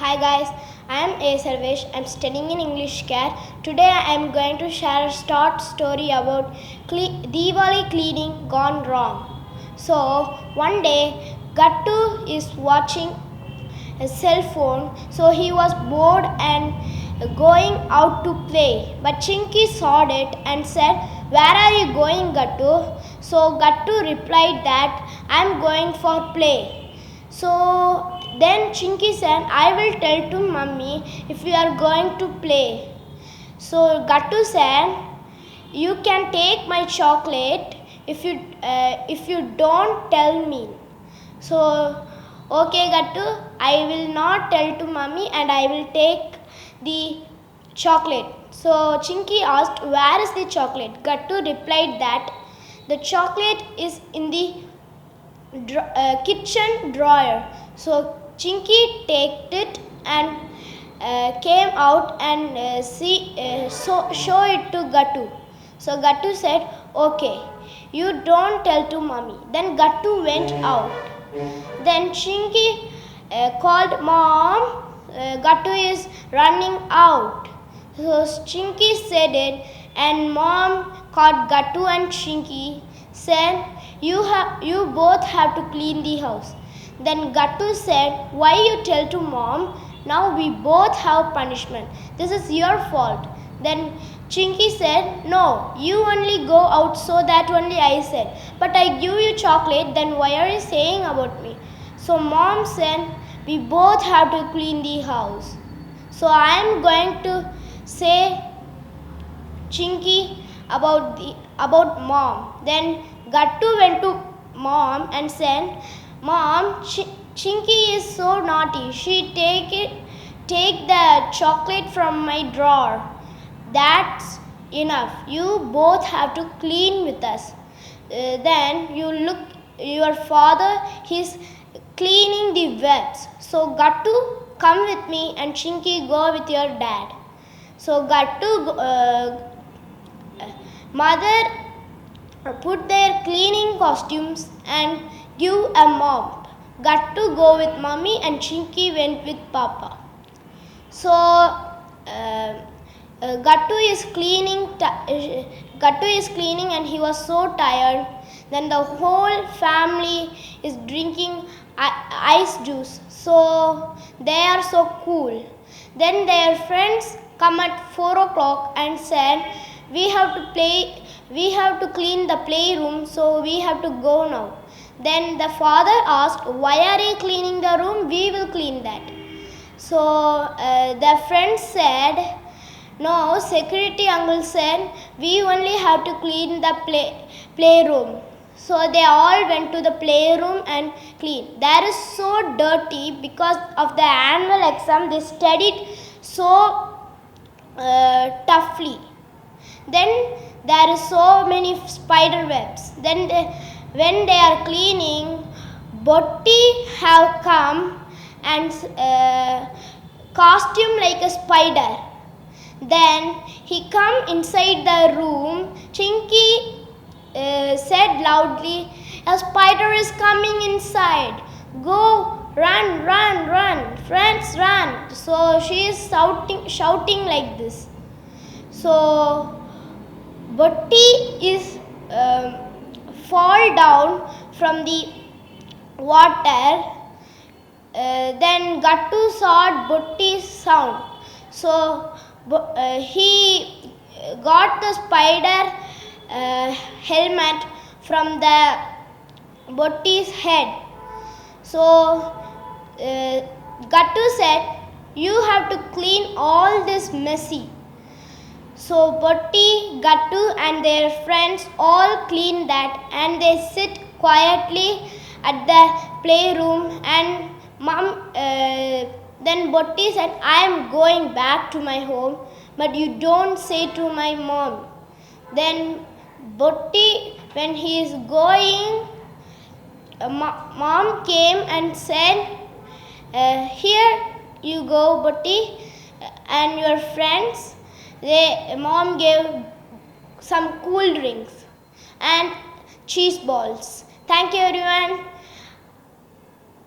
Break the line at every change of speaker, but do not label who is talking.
Hi guys, I am Sarvesh. I am studying in English Care. Today I am going to share a short story about Diwali cleaning gone wrong. So one day Gattu is watching a cell phone, so he was bored and going out to play. But Chinky saw it and said, "Where are you going, Gattu?" So Gattu replied that I am going for play. So then Chinky said, "I will tell to mummy if we are going to play." So Gattu said, "You can take my chocolate if you don't tell me." So, "Okay, Gattu, I will not tell to mummy and I will take the chocolate." So Chinky asked, "Where is the chocolate?" Gattu replied that the chocolate is in the kitchen drawer. So Chinky take it and came out and show it to Gattu. So Gattu said, "Okay, you don't tell to mummy." Then Gattu went out. Then Chinky called, "Mom, Gattu is running out." So Chinky said it, and mom caught Gattu and Chinky, said, You both have to clean the house." Then Gattu said, "Why you tell to mom? Now we both have punishment. This is your fault." Then Chinky said, "No, you only go out, so that only I said. But I give you chocolate, then why are you saying about me?" So mom said, "We both have to clean the house." So I am going to say Chinky about mom. Then Gattu went to mom and said, "Mom, Chinky is so naughty. She take the chocolate from my drawer. That's enough. You both have to clean with us." Then you look your father, he's cleaning the webs. So Gattu, come with me, and Chinky, go with your dad. So Gattu mother put their cleaning costumes and give a mop. Gattu go with mummy and Chinky went with papa. So Gattu is cleaning and he was so tired. Then the whole family is drinking ice juice, so they are so cool. Then their friends come at 4 o'clock and said, we have to clean the playroom, so we have to go now. Then the father asked, "Why are you cleaning the room? We will clean that." So the friends said, "No, security uncle said we only have to clean the playroom." So they all went to the playroom and cleaned. That is so dirty because of the annual exam. They studied so toughly. Then there is so many spider webs. Then when they are cleaning, Botti have come and costume like a spider. Then he come inside the room. Chinky said loudly, "A spider is coming inside. Go, run, run, run, friends, run." So she is shouting like this. So Botti is fall down from the water. Then Gattu saw Botti's sound. So he got the spider helmet from the Botti's head. So Gattu said, "You have to clean all this messy." So Botti, Gattu and their friends all clean that, and they sit quietly at the playroom. And mom, then Botti said, "I am going back to my home, but you don't say to my mom." Then Botti, when he is going, mom came and said, "Here you go, Botti, and your friends." Mom gave some cool drinks and cheese balls. Thank you everyone.